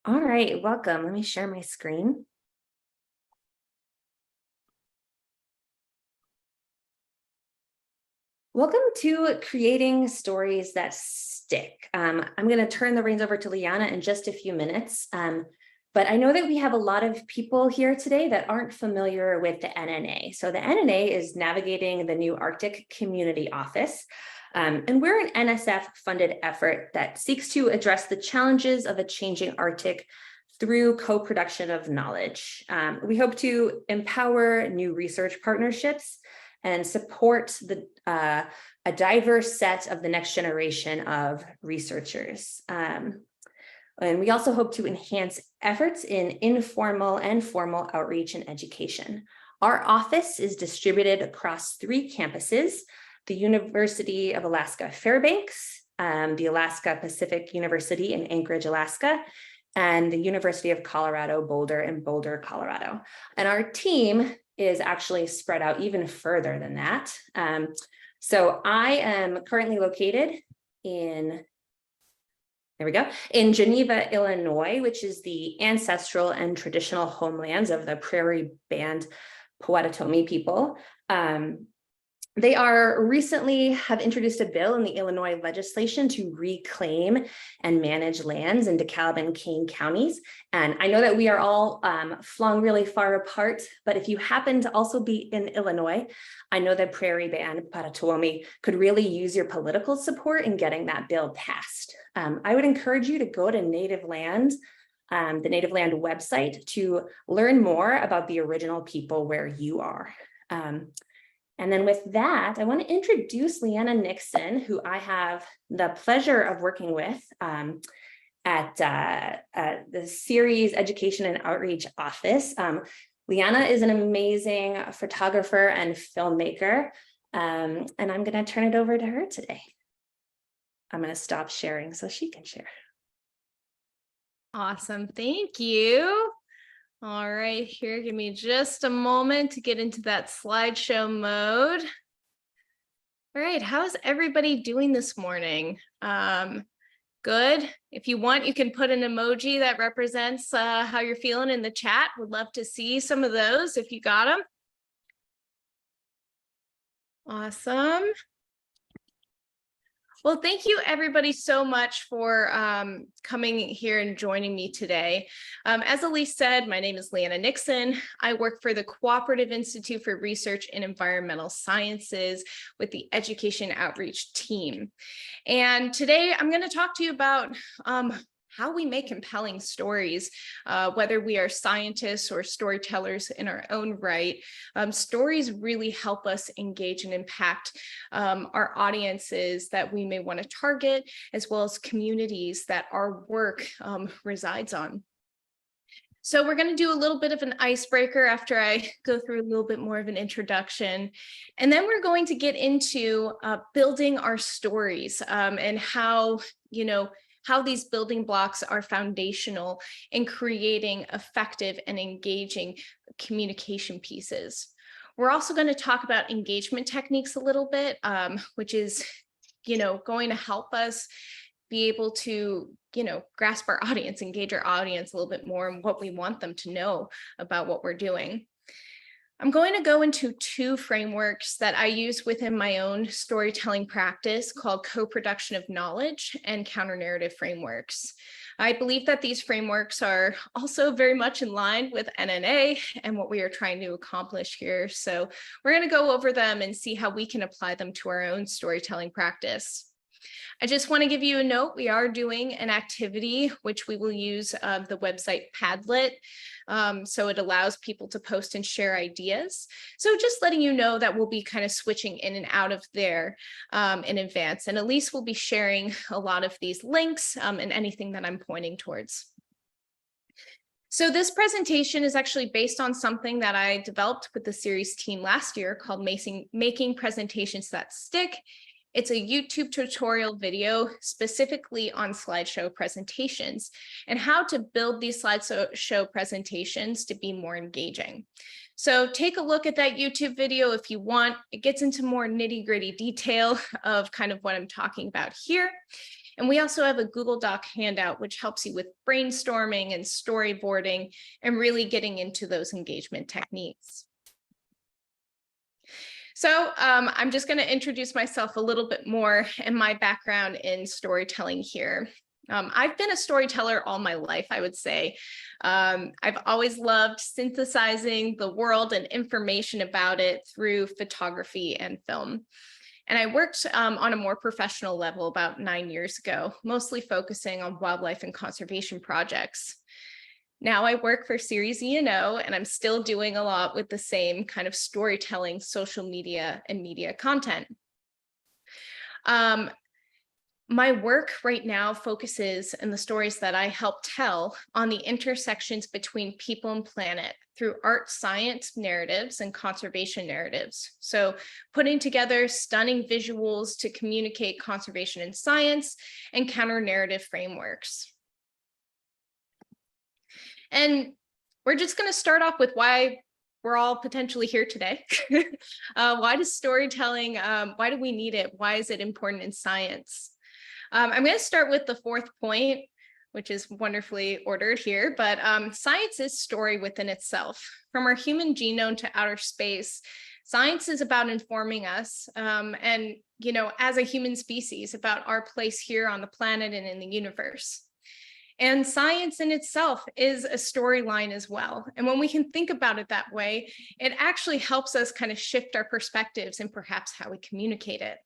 All right, welcome. Let me share my screen. Welcome to Creating Stories That Stick. I'm going to turn the reins over to Lianna in just a few minutes. But I know that we have a lot of people here today that aren't familiar with the NNA. So the NNA is navigating the new Arctic Community Office. And we're an NSF-funded effort that seeks to address the challenges of a changing Arctic through co-production of knowledge. We hope to empower new research partnerships and support a diverse set of the next generation of researchers. And we also hope to enhance efforts in informal and formal outreach and education. Our office is distributed across 3 campuses: the University of Alaska Fairbanks, the Alaska Pacific University in Anchorage, Alaska, and the University of Colorado Boulder in Boulder, Colorado. And our team is actually spread out even further than that. So I am currently located in Geneva, Illinois, which is the ancestral and traditional homelands of the prairie band Potawatomi people. They recently have introduced a bill in the Illinois legislation to reclaim and manage lands in DeKalb and Kane counties. And I know that we are all flung really far apart, but if you happen to also be in Illinois, I know that prairie band Potawatomi could really use your political support in getting that bill passed. I would encourage you to go to Native Land, the Native Land website, to learn more about the original people where you are. And then with that, I want to introduce Lianna Nixon, who I have the pleasure of working with at the Series Education and Outreach Office. Lianna is an amazing photographer and filmmaker, and I'm going to turn it over to her today. I'm going to stop sharing so she can share. Awesome. Thank you. All right, here, give me just a moment to get into that slideshow mode. All right, how's everybody doing this morning? Good. If you want, you can put an emoji that represents how you're feeling in the chat. Would love to see some of those if you got them. Awesome. Well, thank you everybody so much for coming here and joining me today. As Elise said, my name is Lianna Nixon. I work for the Cooperative Institute for Research in Environmental Sciences with the Education Outreach team. And today I'm going to talk to you about how we make compelling stories, whether we are scientists or storytellers in our own right. Stories really help us engage and impact our audiences that we may want to target, as well as communities that our work resides on. So we're going to do a little bit of an icebreaker after I go through a little bit more of an introduction. And then we're going to get into building our stories and how these building blocks are foundational in creating effective and engaging communication pieces. We're also going to talk about engagement techniques a little bit, which is, going to help us be able to, grasp our audience, engage our audience a little bit more and what we want them to know about what we're doing. I'm going to go into 2 frameworks that I use within my own storytelling practice called co-production of knowledge and counter-narrative frameworks. I believe that these frameworks are also very much in line with NNA and what we are trying to accomplish here. So we're going to go over them and see how we can apply them to our own storytelling practice. I just want to give you a note. We are doing an activity, which we will use the website Padlet. So it allows people to post and share ideas. So just letting you know that we'll be kind of switching in and out of there in advance. And Elise will be sharing a lot of these links and anything that I'm pointing towards. So this presentation is actually based on something that I developed with the series team last year called Making Presentations That Stick. It's a YouTube tutorial video specifically on slideshow presentations and how to build these slideshow presentations to be more engaging. So take a look at that YouTube video if you want. It gets into more nitty-gritty detail of kind of what I'm talking about here. And we also have a Google Doc handout, which helps you with brainstorming and storyboarding and really getting into those engagement techniques. So I'm just going to introduce myself a little bit more and my background in storytelling here. I've been a storyteller all my life, I would say. I've always loved synthesizing the world and information about it through photography and film. And I worked on a more professional level about 9 years ago, mostly focusing on wildlife and conservation projects. Now I work for Series E&O, and I'm still doing a lot with the same kind of storytelling, social media, and media content. My work right now focuses in the stories that I help tell on the intersections between people and planet through art, science narratives, and conservation narratives. So putting together stunning visuals to communicate conservation and science and counter narrative frameworks. And we're just going to start off with why we're all potentially here today. Why does storytelling, why do we need it? Why is it important in science? I'm going to start with the fourth point, which is wonderfully ordered here, but science is story within itself. From our human genome to outer space, science is about informing us and, you know, as a human species, about our place here on the planet and in the universe. And science in itself is a storyline as well. And when we can think about it that way, it actually helps us kind of shift our perspectives and perhaps how we communicate it.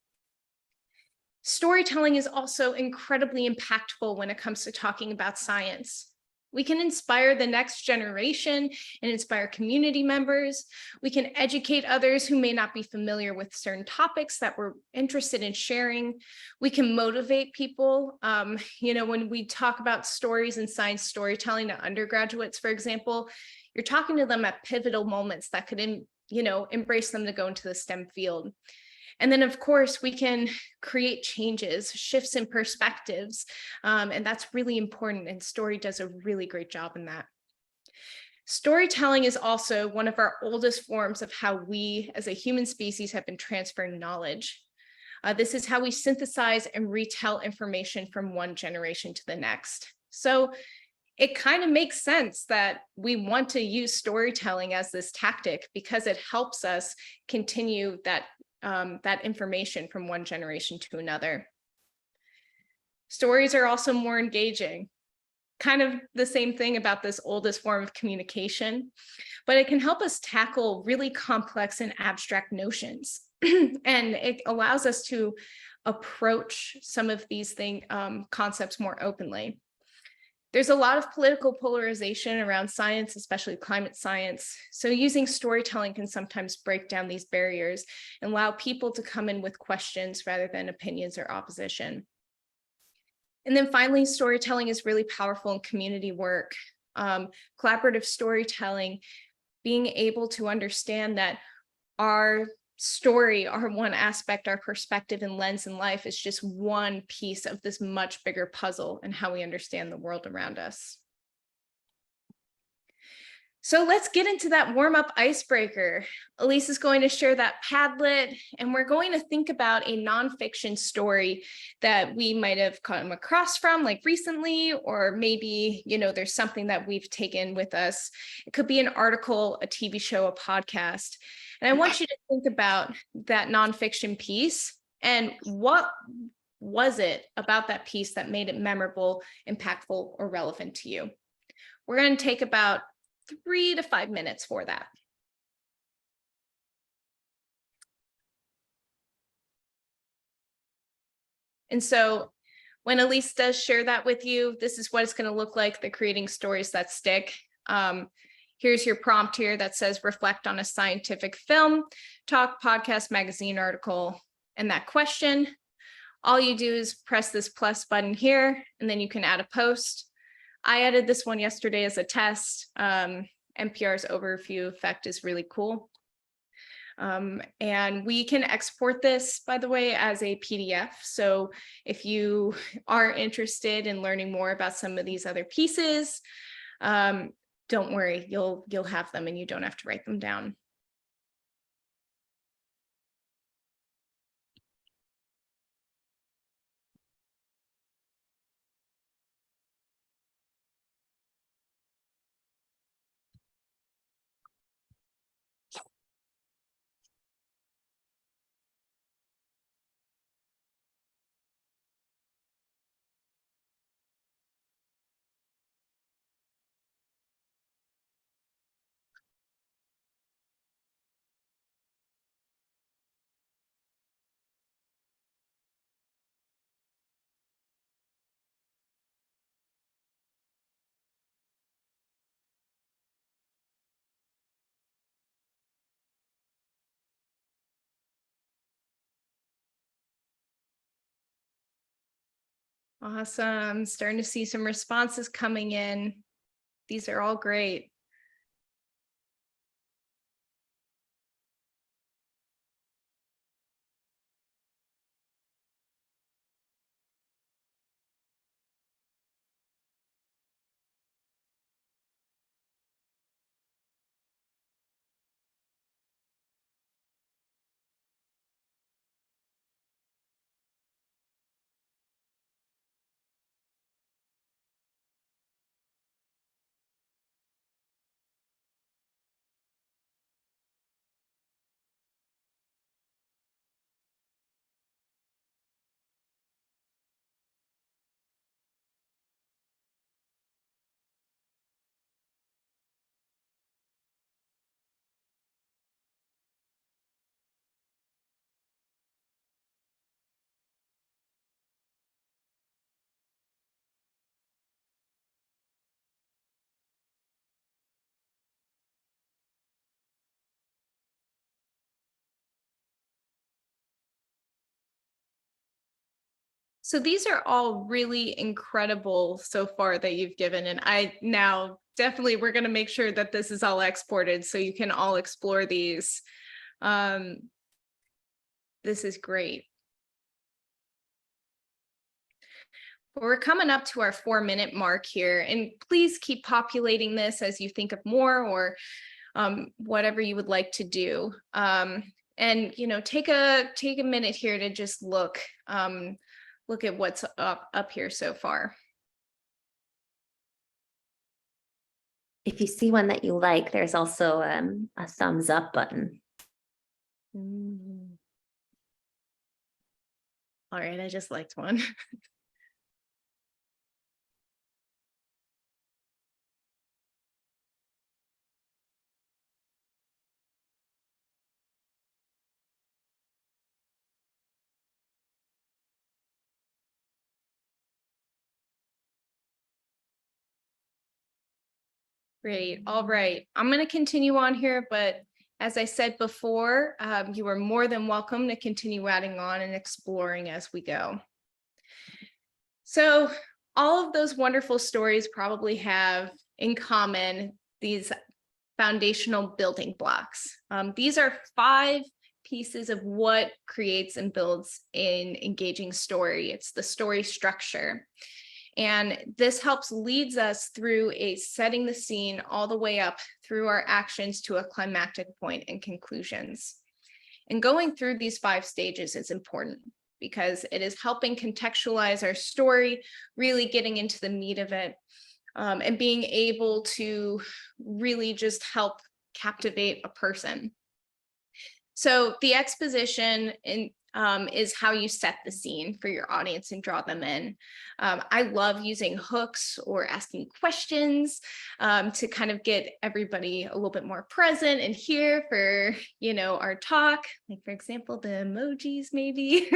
Storytelling is also incredibly impactful when it comes to talking about science. We can inspire the next generation and inspire community members. We can educate others who may not be familiar with certain topics that we're interested in sharing. We can motivate people. You know, when we talk about stories and science storytelling to undergraduates, for example, you're talking to them at pivotal moments that could, embrace them to go into the STEM field. And then, of course, we can create changes, shifts in perspectives, and that's really important, and story does a really great job in that. Storytelling is also one of our oldest forms of how we, as a human species, have been transferring knowledge. This is how we synthesize and retell information from one generation to the next. So it kind of makes sense that we want to use storytelling as this tactic because it helps us continue that information from one generation to another. Stories are also more engaging. Kind of the same thing about this oldest form of communication, but it can help us tackle really complex and abstract notions. And it allows us to approach some of these concepts more openly. There's a lot of political polarization around science, especially climate science. So using storytelling can sometimes break down these barriers and allow people to come in with questions rather than opinions or opposition. And then finally, storytelling is really powerful in community work. Collaborative storytelling, being able to understand that our story, our one aspect, our perspective and lens in life is just one piece of this much bigger puzzle and how we understand the world around us. So let's get into that warm-up icebreaker. Elise is going to share that Padlet, and we're going to think about a nonfiction story that we might have come across from like recently, or maybe, there's something that we've taken with us. It could be an article, a TV show, a podcast. And I want you to think about that nonfiction piece and what was it about that piece that made it memorable, impactful, or relevant to you? We're going to take about 3 to 5 minutes for that. And so when Elise does share that with you, this is what it's going to look like, the creating stories that stick. Here's your prompt here that says reflect on a scientific film, talk, podcast, magazine article, and that question. All you do is press this plus button here, and then you can add a post. I added this one yesterday as a test. NPR's overview effect is really cool. And we can export this, by the way, as a PDF. So if you are interested in learning more about some of these other pieces, don't worry, you'll have them and you don't have to write them down. Awesome. Starting to see some responses coming in. These are all great. So these are all really incredible so far that you've given. And I now definitely, we're going to make sure that this is all exported so you can all explore these. This is great. We're coming up to our 4-minute mark here, and please keep populating this as you think of more or whatever you would like to do. And take a minute here to just look at what's up here so far. If you see one that you like, there's also a thumbs up button. All right, I just liked one. Great. All right. I'm going to continue on here, but as I said before, you are more than welcome to continue adding on and exploring as we go. So all of those wonderful stories probably have in common these foundational building blocks. These are 5 pieces of what creates and builds an engaging story. It's the story structure. And this helps leads us through setting the scene all the way up through our actions to a climactic point and conclusions. And going through these 5 stages is important because it is helping contextualize our story, really getting into the meat of it, and being able to really just help captivate a person. So the exposition is how you set the scene for your audience and draw them in. I love using hooks or asking questions to kind of get everybody a little bit more present and here for, our talk. Like, for example, the emojis, maybe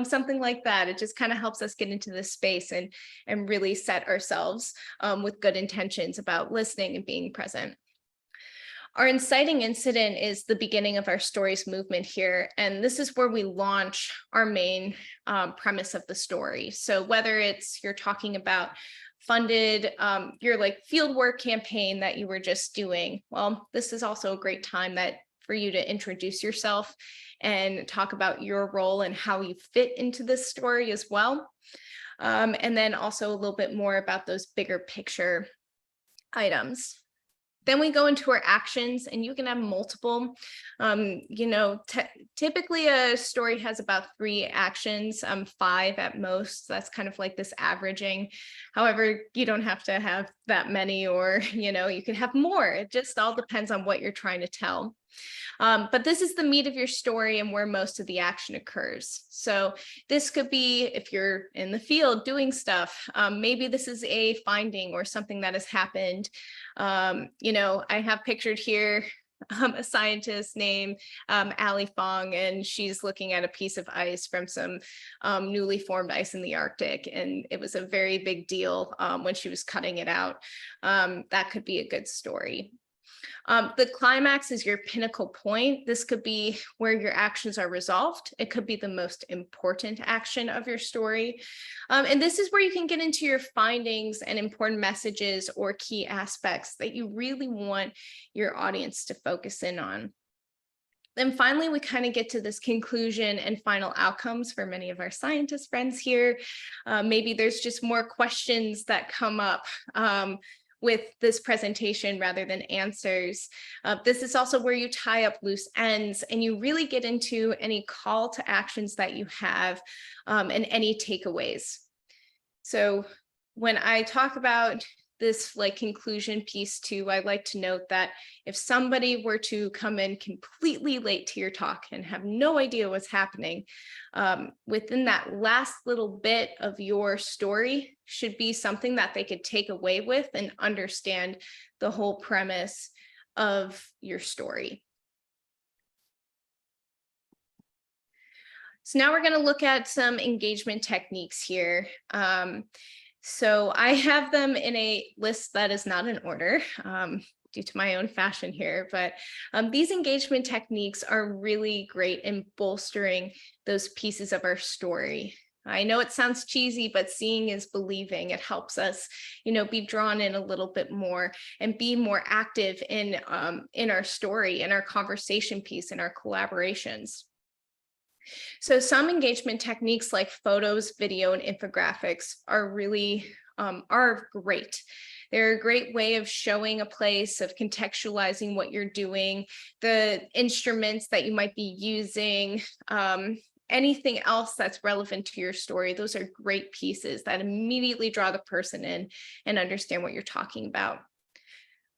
something like that. It just kind of helps us get into this space and really set ourselves with good intentions about listening and being present. Our inciting incident is the beginning of our stories movement here, and this is where we launch our main premise of the story. So whether you're talking about funded, your fieldwork campaign that you were just doing, well, this is also a great time for you to introduce yourself and talk about your role and how you fit into this story as well. And then also a little bit more about those bigger picture items. Then we go into our actions, and you can have multiple. Typically a story has about 3 actions, 5 at most. That's kind of like this averaging. However, you don't have to have that many, or you can have more. It just all depends on what you're trying to tell. But this is the meat of your story and where most of the action occurs. So this could be if you're in the field doing stuff, maybe this is a finding or something that has happened. I have pictured here a scientist named Ali Fong, and she's looking at a piece of ice from some newly formed ice in the Arctic. And it was a very big deal when she was cutting it out. That could be a good story. The climax is your pinnacle point. This could be where your actions are resolved. It could be the most important action of your story. And this is where you can get into your findings and important messages or key aspects that you really want your audience to focus in on. Then finally, we kind of get to this conclusion and final outcomes for many of our scientist friends here. Maybe there's just more questions that come up with this presentation rather than answers. This is also where you tie up loose ends and you really get into any call to actions that you have and any takeaways. So when I talk about this conclusion piece too, I like to note that if somebody were to come in completely late to your talk and have no idea what's happening, within that last little bit of your story should be something that they could take away with and understand the whole premise of your story. So now we're going to look at some engagement techniques here. So I have them in a list that is not in order due to my own fashion here, but these engagement techniques are really great in bolstering those pieces of our story. I know it sounds cheesy, but seeing is believing. It helps us, be drawn in a little bit more and be more active in our story, in our conversation piece, in our collaborations. So some engagement techniques like photos, video, and infographics are really are great. They're a great way of showing a place, of contextualizing what you're doing, the instruments that you might be using, anything else that's relevant to your story. Those are great pieces that immediately draw the person in and understand what you're talking about.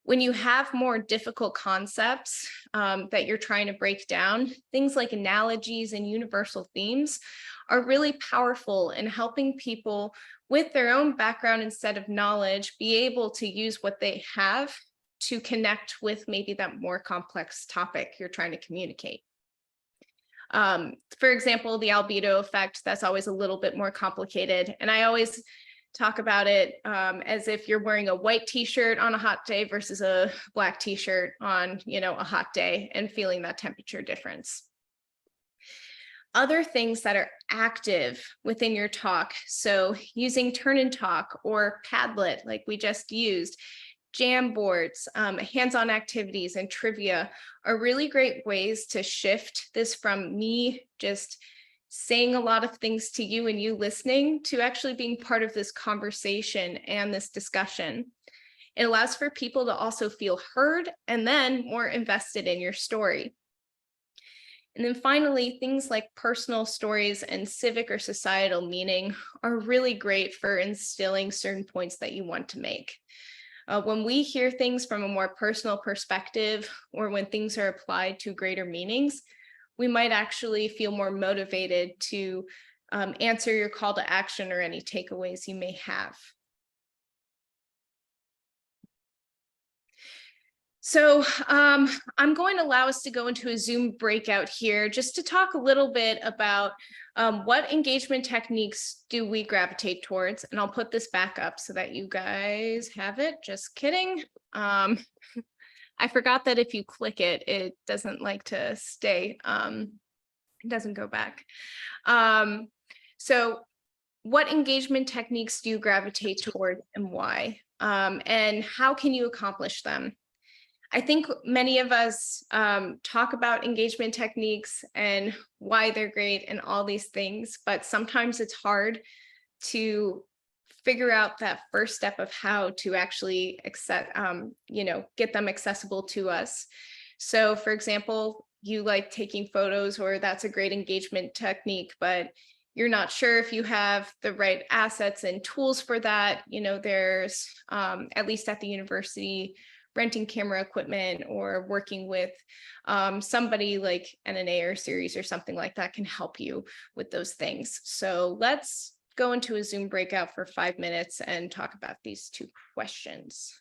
When you have more difficult concepts that you're trying to break down, things like analogies and universal themes are really powerful in helping people with their own background and set of knowledge be able to use what they have to connect with maybe that more complex topic you're trying to communicate. For example, the albedo effect, that's always a little bit more complicated. And I always talk about it as if you're wearing a white t-shirt on a hot day versus a black t-shirt on, a hot day and feeling that temperature difference. Other things that are active within your talk, so using turn and talk or Padlet like we just used, jam boards, hands-on activities, and trivia are really great ways to shift this from me just saying a lot of things to you and you listening to actually being part of this conversation and this discussion. It allows for people to also feel heard and then more invested in your story. And then finally, things like personal stories and civic or societal meaning are really great for instilling certain points that you want to make. When we hear things from a more personal perspective, or when things are applied to greater meanings, we might actually feel more motivated to answer your call to action or any takeaways you may have. So I'm going to allow us to go into a Zoom breakout here just to talk a little bit about what engagement techniques do we gravitate towards. And I'll put this back up so that you guys have it. Just kidding. I forgot that if you click it, it doesn't like to stay. It doesn't go back. So what engagement techniques do you gravitate toward and why? And how can you accomplish them? I think many of us talk about engagement techniques and why they're great and all these things, but sometimes it's hard to figure out that first step of how to actually get them accessible to us. So for example, you like taking photos, or that's a great engagement technique, but you're not sure if you have the right assets and tools for that. There's at least at the university, renting camera equipment or working with somebody like NNA or series or something like that can help you with those things. So let's go into a Zoom breakout for 5 minutes and talk about these two questions.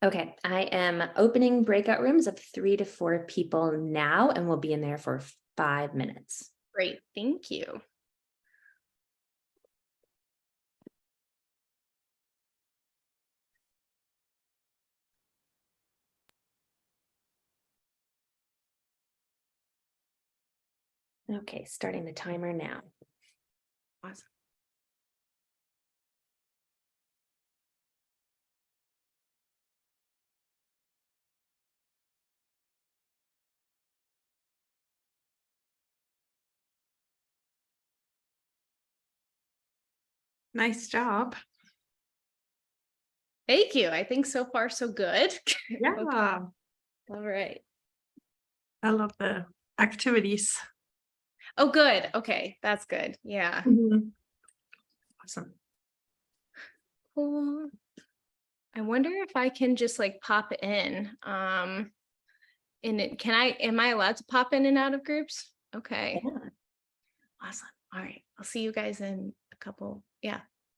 Okay, I am opening breakout rooms of 3 to 4 people now, and we'll be in there for 5 minutes. Great, thank you. Okay, starting the timer now. Awesome. Nice job. Thank you. I think so far so good. Yeah, Okay. All right. I love the activities. Oh, good. Okay, that's good. Yeah. Awesome. Cool. I wonder if I can just like pop in. Am I allowed to pop in and out of groups? Okay. Yeah. Awesome. All right. I'll see you guys in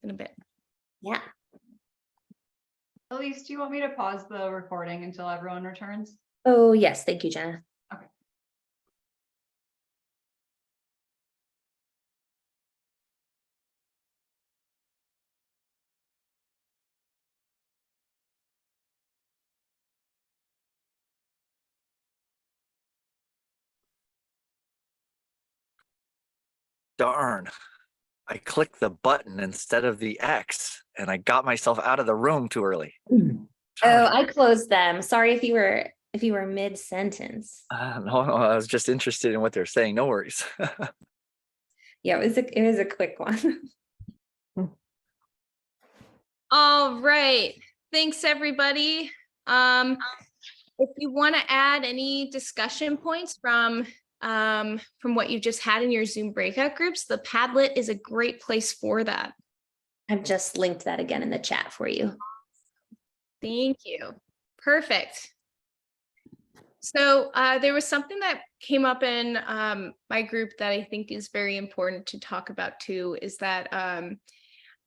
in a bit. Yeah. Elise, do you want me to pause the recording until everyone returns? Oh, yes. Thank you, Jenna. Okay. Darn. I clicked the button instead of the X and I got myself out of the room too early. Oh, Sorry. I closed them. Sorry if you were mid-sentence. No, I was just interested in what they're saying. No worries. Yeah, it was a quick one. All right. Thanks, everybody. If you want to add any discussion points from what you just had in your Zoom breakout groups, the Padlet is a great place for that. I've just linked that again in the chat for you. Thank you. Perfect. So there was something that came up in my group that I think is very important to talk about too, is that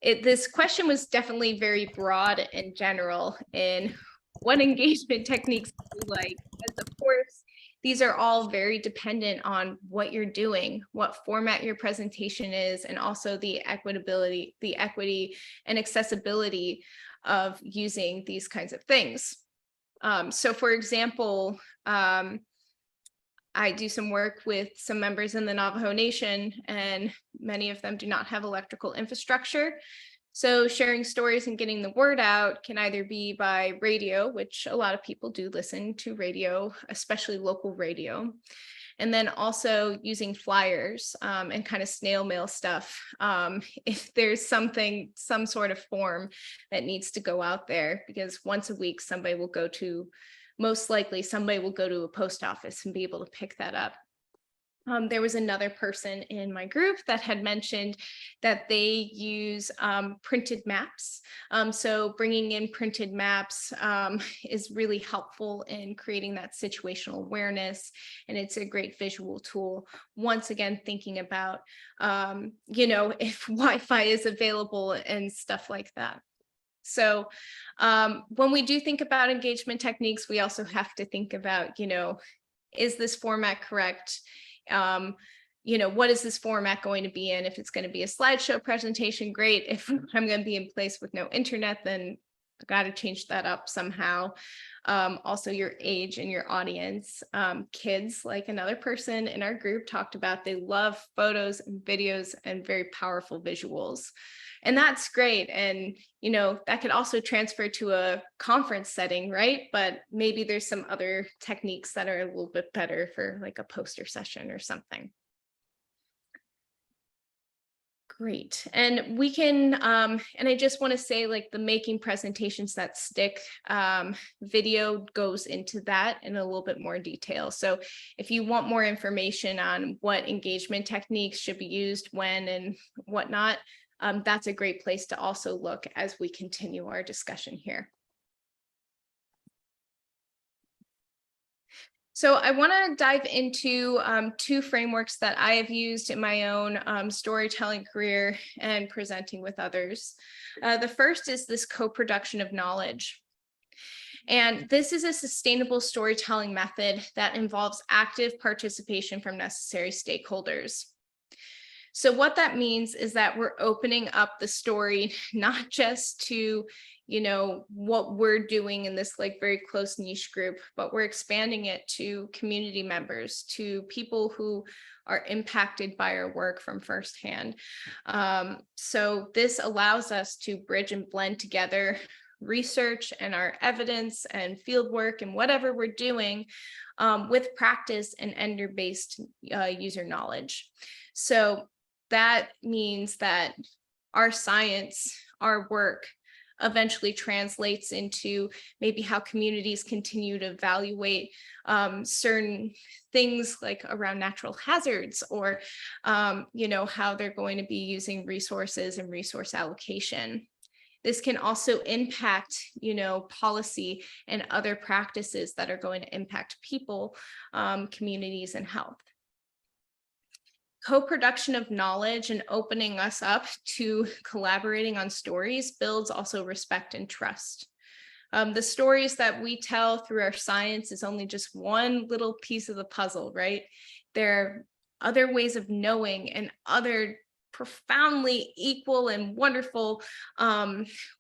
this question was definitely very broad and general in what engagement techniques do you like, because of course, these are all very dependent on what you're doing, what format your presentation is, and also the equity and accessibility of using these kinds of things. So for example, I do some work with some members in the Navajo Nation, and many of them do not have electrical infrastructure. So sharing stories and getting the word out can either be by radio, which a lot of people do listen to radio, especially local radio, and then also using flyers and kind of snail mail stuff. If there's some sort of form that needs to go out there, because once a week, most likely somebody will go to a post office and be able to pick that up. There was another person in my group that had mentioned that they use printed maps. So bringing in printed maps is really helpful in creating that situational awareness, and it's a great visual tool. Once again, thinking about, if Wi-Fi is available and stuff like that. So when we do think about engagement techniques, we also have to think about, is this format correct? What is this format going to be in? If it's going to be a slideshow presentation, great. If I'm going to be in place with no internet, then I got to change that up somehow. Also your age and your audience. Kids, like another person in our group talked about, they love photos and videos and very powerful visuals. And that's great. And, that could also transfer to a conference setting, right? But maybe there's some other techniques that are a little bit better for like a poster session or something. Great. And we can, and I just want to say, like, the making presentations that stick video goes into that in a little bit more detail. So if you want more information on what engagement techniques should be used when and whatnot, that's a great place to also look as we continue our discussion here. So I want to dive into two frameworks that I have used in my own storytelling career and presenting with others. The first is this co-production of knowledge. And this is a sustainable storytelling method that involves active participation from necessary stakeholders. So what that means is that we're opening up the story, not just to, what we're doing in this like very close niche group, but we're expanding it to community members, to people who are impacted by our work from firsthand. So this allows us to bridge and blend together research and our evidence and field work and whatever we're doing with practice and ender-based user knowledge. So that means that our science, our work eventually translates into maybe how communities continue to evaluate certain things like around natural hazards, or how they're going to be using resources and resource allocation. This can also impact, policy and other practices that are going to impact people, communities, and health. Co-production of knowledge and opening us up to collaborating on stories builds also respect and trust. The stories that we tell through our science is only just one little piece of the puzzle, right? There are other ways of knowing and other profoundly equal and wonderful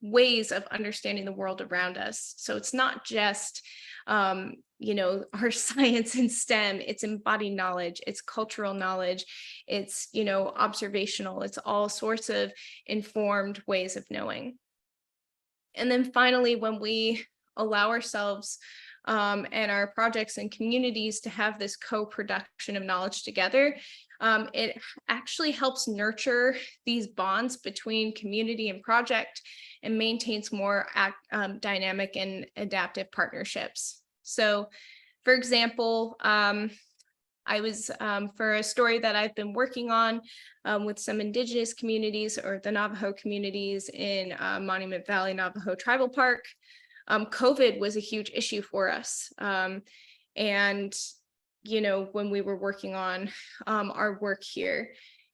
ways of understanding the world around us. So it's not just our science and STEM, it's embodied knowledge, it's cultural knowledge, it's, observational, it's all sorts of informed ways of knowing. And then finally, when we allow ourselves and our projects and communities to have this co-production of knowledge together, it actually helps nurture these bonds between community and project and maintains more dynamic and adaptive partnerships. So, for example, I was for a story that I've been working on with some indigenous communities, or the Navajo communities in Monument Valley Navajo Tribal Park. COVID was a huge issue for us. And when we were working on our work here.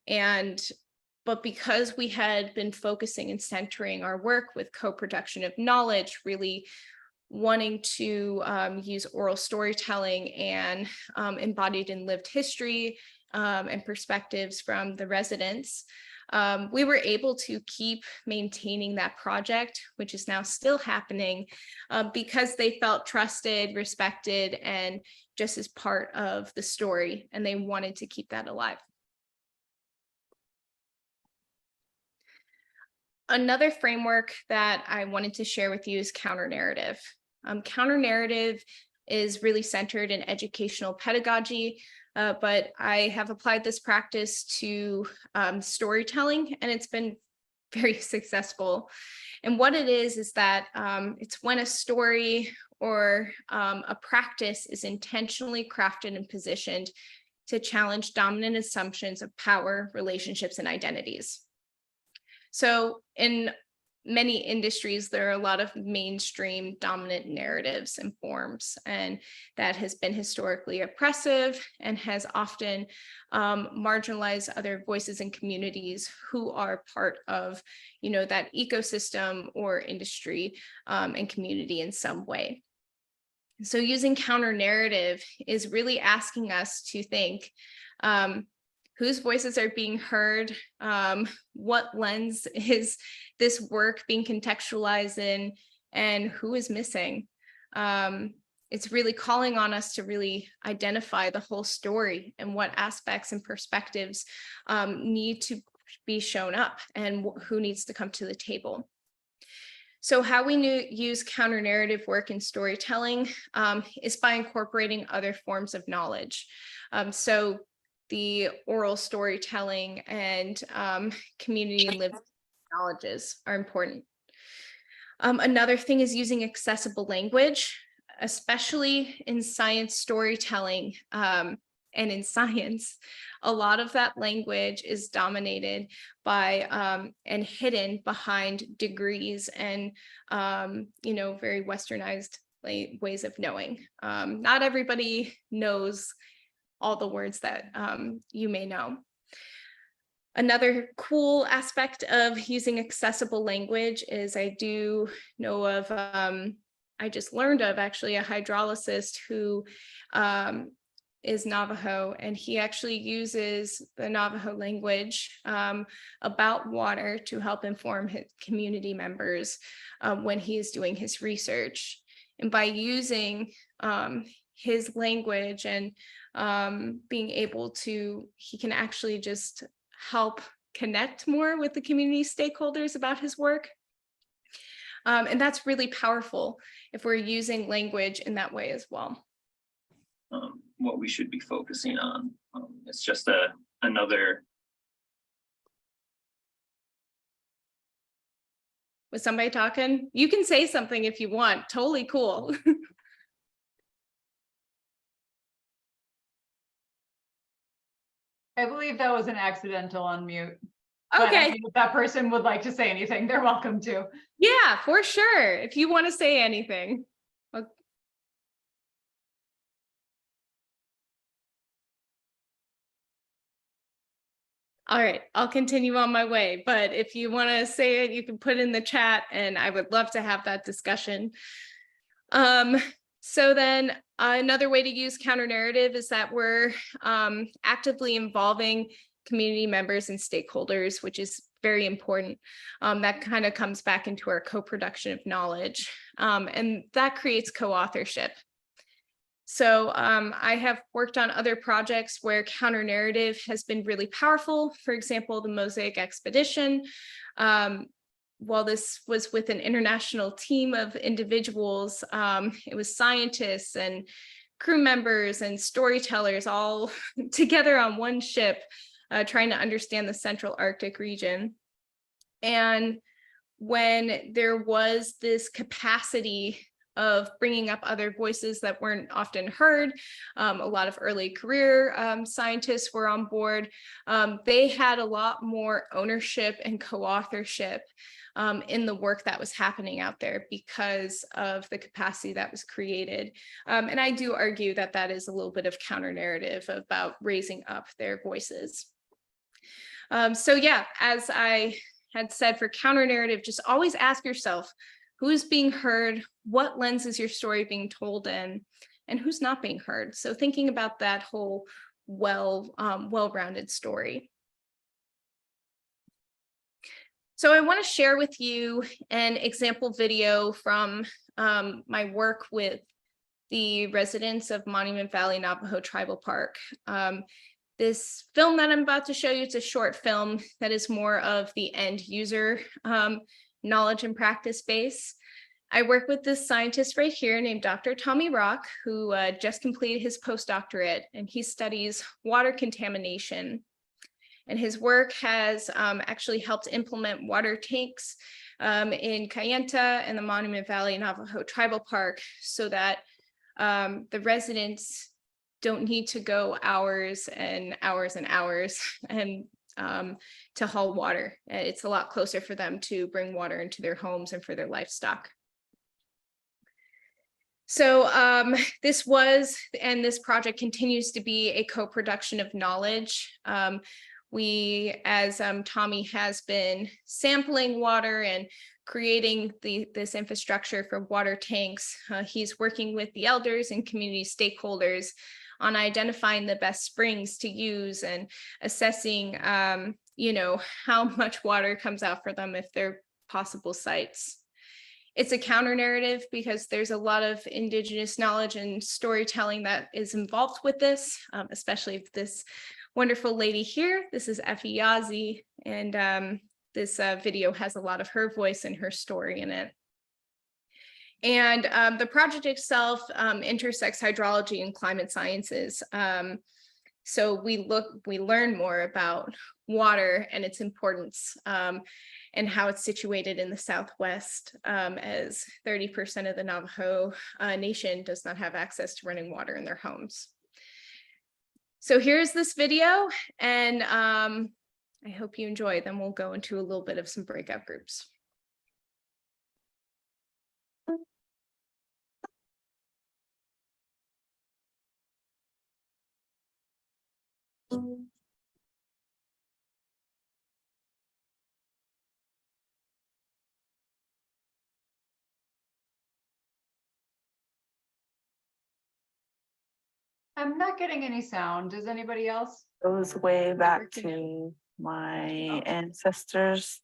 But because we had been focusing and centering our work with co-production of knowledge, really wanting to use oral storytelling and embodied and lived history and perspectives from the residents, we were able to keep maintaining that project, which is now still happening because they felt trusted, respected, and just as part of the story, and they wanted to keep that alive. Another framework that I wanted to share with you is counter-narrative. Counter-narrative is really centered in educational pedagogy, but I have applied this practice to storytelling, and it's been very successful. And what it is that it's when a story or a practice is intentionally crafted and positioned to challenge dominant assumptions of power, relationships, and identities. So in many industries, there are a lot of mainstream dominant narratives and forms, and that has been historically oppressive and has often marginalized other voices and communities who are part of, that ecosystem or industry and community in some way. So using counter narrative is really asking us to think, whose voices are being heard? What lens is this work being contextualized in, and who is missing? It's really calling on us to really identify the whole story and what aspects and perspectives need to be shown up and who needs to come to the table. So how we use counter-narrative work in storytelling is by incorporating other forms of knowledge. So the oral storytelling and community and lived knowledges are important. Another thing is using accessible language, especially in science storytelling. And in science, a lot of that language is dominated by and hidden behind degrees and very westernized ways of knowing. Not everybody knows all the words that you may know. Another cool aspect of using accessible language is I do know of, I just learned of actually a hydrologist who is Navajo, and he actually uses the Navajo language about water to help inform his community members when he is doing his research. And by using his language and being able to, he can actually just help connect more with the community stakeholders about his work. And that's really powerful if we're using language in that way as well. What we should be focusing on. It's just another. Was somebody talking? You can say something if you want. Totally cool. I believe that was an accidental unmute. But I Okay. mean, if that person would like to say anything, they're welcome to. Yeah, for sure. If you want to say anything. All right, I'll continue on my way, but if you want to say it, you can put it in the chat and I would love to have that discussion. So then another way to use counter narrative is that we're actively involving community members and stakeholders, which is very important. That kind of comes back into our co-production of knowledge, and that creates co-authorship. So I have worked on other projects where counter narrative has been really powerful. For example, the Mosaic Expedition. While this was with an international team of individuals, it was scientists and crew members and storytellers all together on one ship, trying to understand the Central Arctic region. And when there was this capacity of bringing up other voices that weren't often heard, a lot of early career scientists were on board. They had a lot more ownership and co-authorship in the work that was happening out there because of the capacity that was created. And I do argue that that is a little bit of counter narrative about raising up their voices. So yeah, as I had said, for counter narrative, just always ask yourself, who is being heard? What lens is your story being told in? And who's not being heard? So thinking about that whole well-rounded story. So I want to share with you an example video from my work with the residents of Monument Valley Navajo Tribal Park. This film that I'm about to show you, it's a short film that is more of the end user knowledge and practice base. I work with this scientist right here named Dr. Tommy Rock, who just completed his postdoctorate, and he studies water contamination. And his work has actually helped implement water tanks in Kayenta and the Monument Valley Navajo Tribal Park so that the residents don't need to go hours and hours and hours and to haul water. It's a lot closer for them to bring water into their homes and for their livestock. So this was, and this project continues to be, a co-production of knowledge. We, as Tommy has been sampling water and creating this infrastructure for water tanks, he's working with the elders and community stakeholders on identifying the best springs to use and assessing, you know, how much water comes out for them if they're possible sites. It's a counter narrative because there's a lot of indigenous knowledge and storytelling that is involved with this, especially this wonderful lady here. This is Effie Yazzie, and this video has a lot of her voice and her story in it. And the project itself intersects hydrology and climate sciences. So we learn more about water and its importance and how it's situated in the Southwest, as 30% of the Navajo Nation does not have access to running water in their homes. So here's this video, and I hope you enjoy. Then we'll go into a little bit of some breakout groups. I'm not getting any sound. Does anybody else? Goes way back to my ancestors.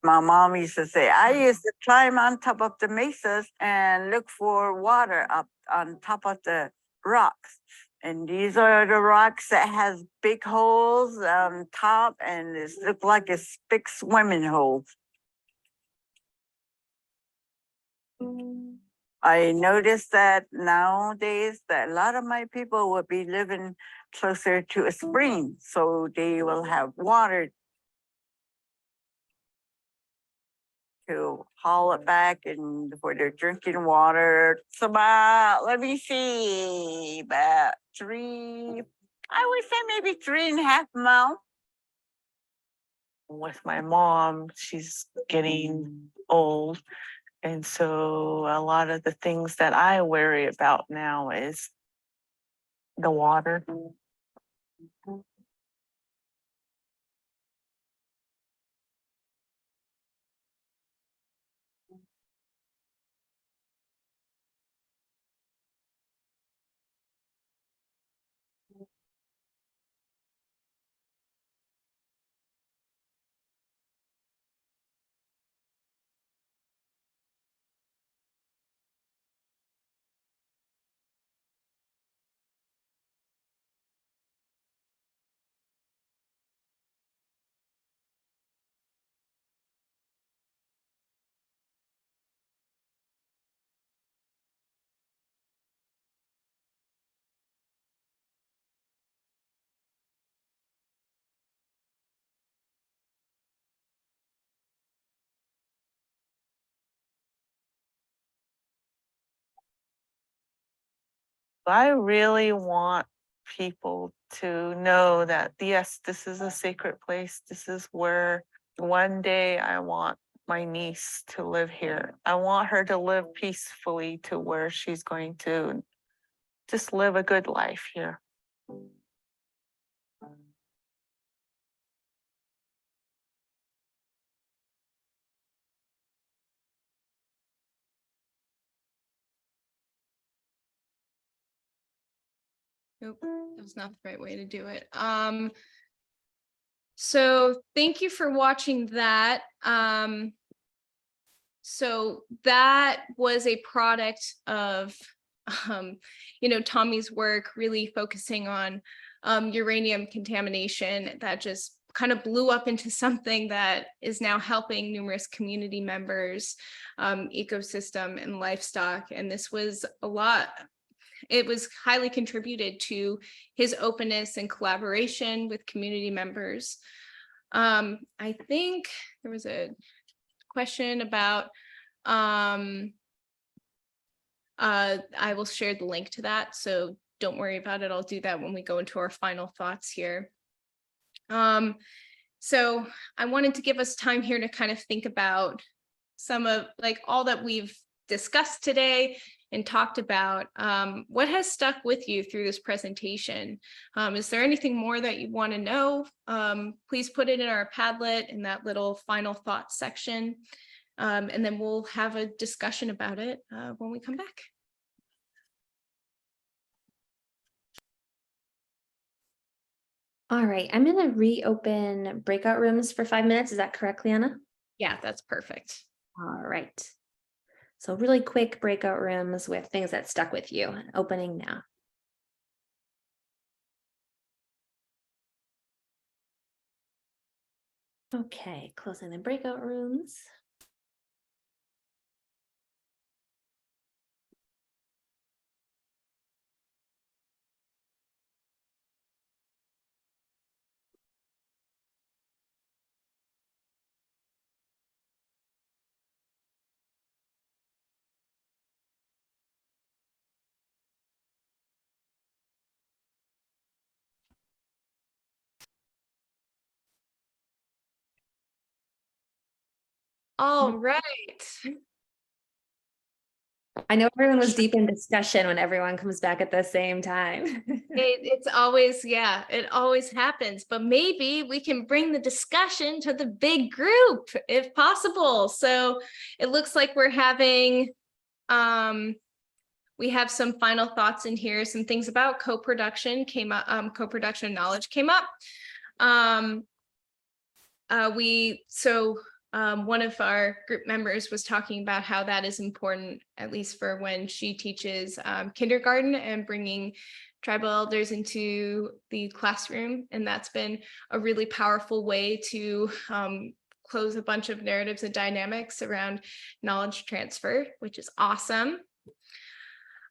My mom used to say, I used to climb on top of the mesas and look for water up on top of the rocks. And these are the rocks that has big holes on top, and it look like it's big swimming holes. I noticed that nowadays that a lot of my people will be living closer to a spring, so they will have water to haul it back and for their drinking water. It's about, let me see, about I would say maybe 3.5 miles. With my mom, she's getting old. And so a lot of the things that I worry about now is the water. I really want people to know that, yes, this is a sacred place. This is where one day I want my niece to live here. I want her to live peacefully to where she's going to just live a good life here. Nope, that was not the right way to do it. So thank you for watching that. So that was a product of, Tommy's work, really focusing on uranium contamination that just kind of blew up into something that is now helping numerous community members, ecosystem and livestock. And this was a lot. It was highly contributed to his openness and collaboration with community members. I think there was a question about, I will share the link to that, so don't worry about it. I'll do that when we go into our final thoughts here. So I wanted to give us time here to kind of think about some of all that we've discussed today and talked about. What has stuck with you through this presentation? Is there anything more that you want to know? Please put it in our Padlet in that little final thoughts section. And then we'll have a discussion about it when we come back. All right, I'm going to reopen breakout rooms for 5 minutes. Is that correct, Lianna? Yeah, that's perfect. All right. So really quick breakout rooms with things that stuck with you. Opening now. Okay, closing the breakout rooms. All right. I know everyone was deep in discussion when everyone comes back at the same time. It's always, yeah, it always happens, but maybe we can bring the discussion to the big group if possible. So it looks like we're having, we have some final thoughts in here. Some things about co-production came up, co-production knowledge came up. one of our group members was talking about how that is important, at least for when she teaches kindergarten and bringing tribal elders into the classroom. And that's been a really powerful way to close a bunch of narratives and dynamics around knowledge transfer, which is awesome.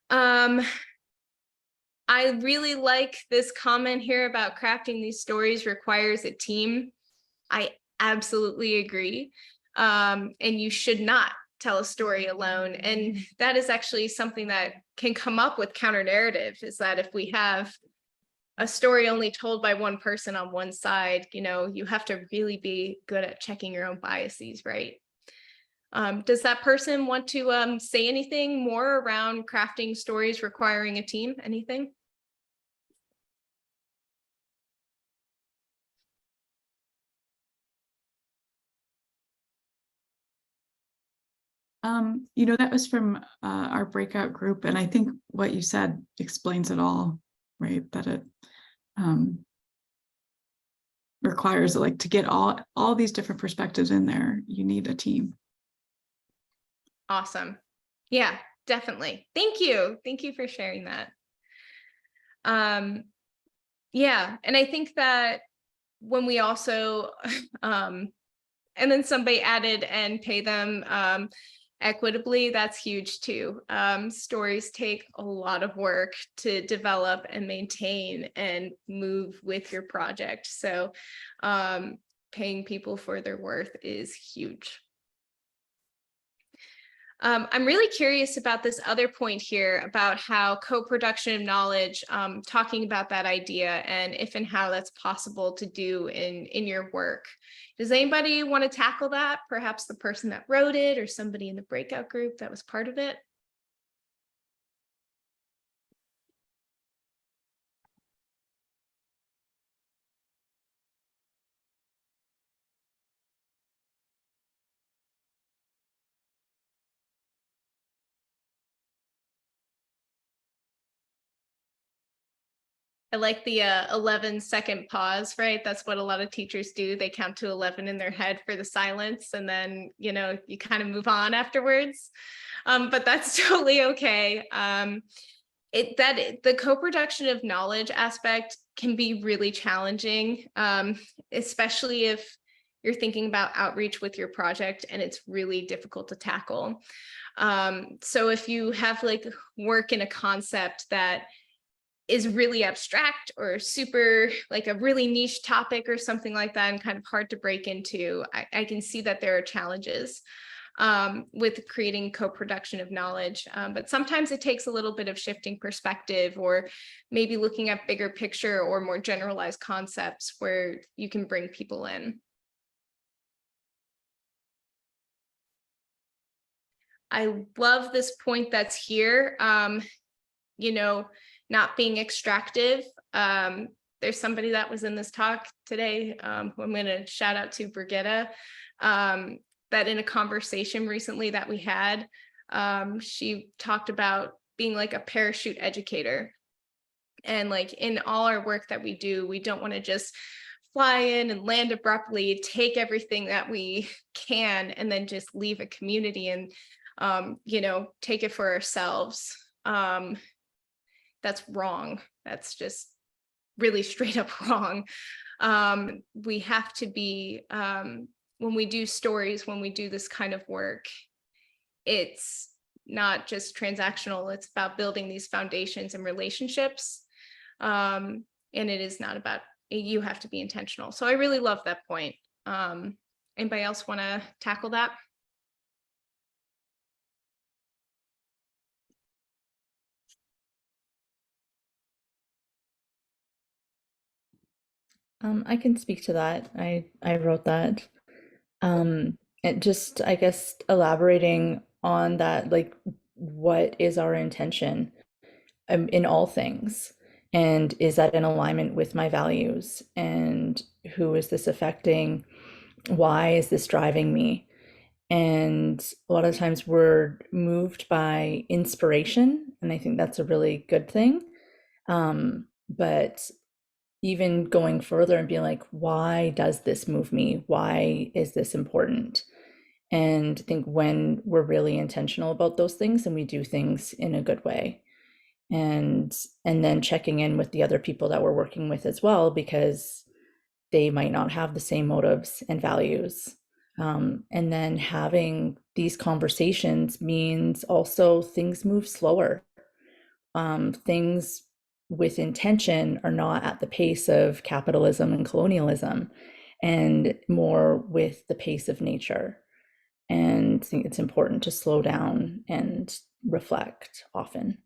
I really like this comment here about crafting these stories requires a team. I absolutely agree. And you should not tell a story alone. And that is actually something that can come up with counter narrative, is that if we have a story only told by one person on one side, you know, you have to really be good at checking your own biases, right? Does that person want to say anything more around crafting stories requiring a team? Anything? You know, that was from our breakout group, and I think what you said explains it all, right? That it requires, like, to get all these different perspectives in there, you need a team. Awesome. Yeah, definitely. Thank you. Thank you for sharing that. Yeah, and I think that when we also, and then somebody added and pay them equitably, that's huge too. Stories take a lot of work to develop and maintain and move with your project. So paying people for their worth is huge. I'm really curious about this other point here about how co-production of knowledge, talking about that idea and if and how that's possible to do in your work. Does anybody want to tackle that? Perhaps the person that wrote it or somebody in the breakout group that was part of it? I like the 11-second pause, right? That's what a lot of teachers do. They count to 11 in their head for the silence, and then, you know, you kind of move on afterwards. But that's totally okay. The co-production of knowledge aspect can be really challenging, especially if you're thinking about outreach with your project and it's really difficult to tackle. So if you have like work in a concept that is really abstract or super like a really niche topic or something like that and kind of hard to break into, I can see that there are challenges with creating co-production of knowledge. But sometimes it takes a little bit of shifting perspective or maybe looking at bigger picture or more generalized concepts where you can bring people in. I love this point that's here. You know, not being extractive. There's somebody that was in this talk today, who I'm going to shout out to, Brigitta, that in a conversation recently that we had, she talked about being like a parachute educator. And like in all our work that we do, we don't want to just fly in and land abruptly, take everything that we can, and then just leave a community and, you know, take it for ourselves. That's wrong. That's just really straight up wrong. We have to be, when we do stories, when we do this kind of work, it's not just transactional, it's about building these foundations and relationships. And it is not about, you have to be intentional. So I really love that point. Anybody else want to tackle that? I can speak to that. I wrote that. It just, I guess, elaborating on that, like, what is our intention in all things? And is that in alignment with my values? And who is this affecting? Why is this driving me? And a lot of times we're moved by inspiration, and I think that's a really good thing. But even going further and being like, why does this move me? Why is this important? And I think when we're really intentional about those things and we do things in a good way, and then checking in with the other people that we're working with as well, because they might not have the same motives and values. And then having these conversations means also things move slower. Things with intention are not at the pace of capitalism and colonialism, and more with the pace of nature. And I think it's important to slow down and reflect often.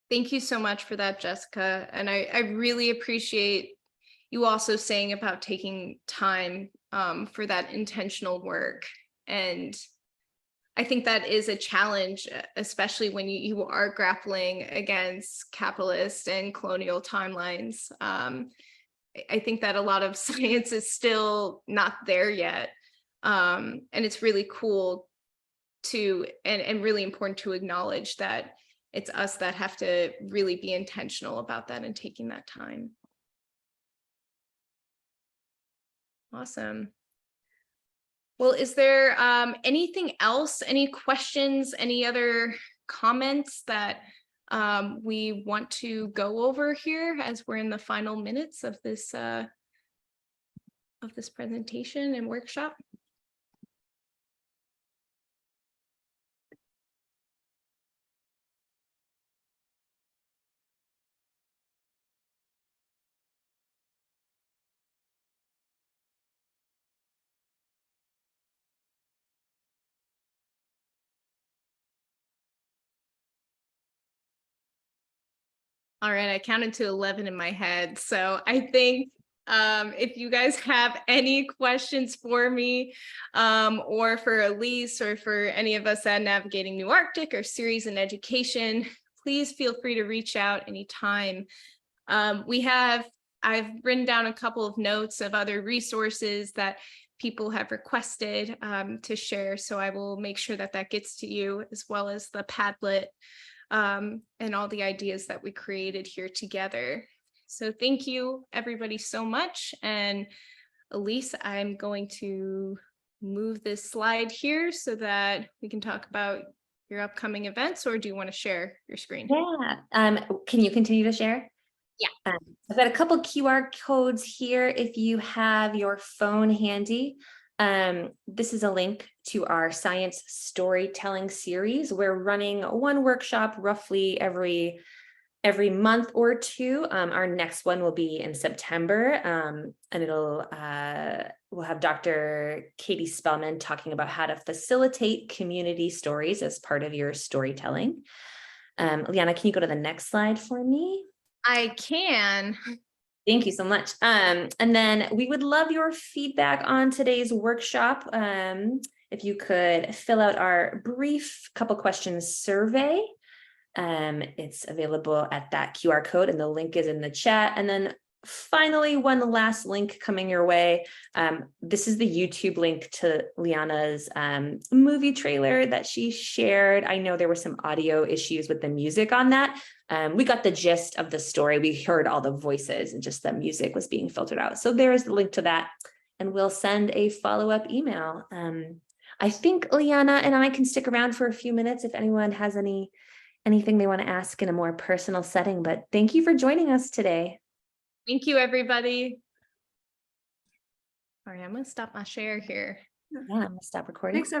Thank you so much for that, Jessica. And I really appreciate you also saying about taking time for that intentional work. And I think that is a challenge, especially when you are grappling against capitalist and colonial timelines. I think that a lot of science is still not there yet. And it's really cool to, and really important to acknowledge that it's us that have to really be intentional about that and taking that time. Awesome. Well, is there anything else, any questions, any other comments that we want to go over here as we're in the final minutes of this presentation and workshop? All right, I counted to 11 in my head. So I think if you guys have any questions for me or for Elise or for any of us at Navigating New Arctic or Series in Education, please feel free to reach out anytime. I've written down a couple of notes of other resources that people have requested to share. So I will make sure that that gets to you, as well as the Padlet and all the ideas that we created here together. So thank you everybody so much. And Elise, I'm going to move this slide here so that we can talk about your upcoming events, or do you want to share your screen? Yeah, can you continue to share? Yeah. I've got a couple QR codes here if you have your phone handy. This is a link to our science storytelling series. We're running one workshop roughly every month or two. Our next one will be in September, and we'll have Dr. Katie Spellman talking about how to facilitate community stories as part of your storytelling. Lianna, can you go to the next slide for me? I can. Thank you so much. And then we would love your feedback on today's workshop. If you could fill out our brief couple questions survey. It's available at that QR code, and the link is in the chat. And then finally, one last link coming your way. This is the YouTube link to Lianna's movie trailer that she shared. I know there were some audio issues with the music on that. We got the gist of the story. We heard all the voices, and just the music was being filtered out. So there's the link to that, and we'll send a follow-up email. I think Lianna and I can stick around for a few minutes if anyone has anything they want to ask in a more personal setting, but thank you for joining us today. Thank you, everybody. All right, I'm going to stop my share here. Yeah, I'm going to stop recording. Thanks,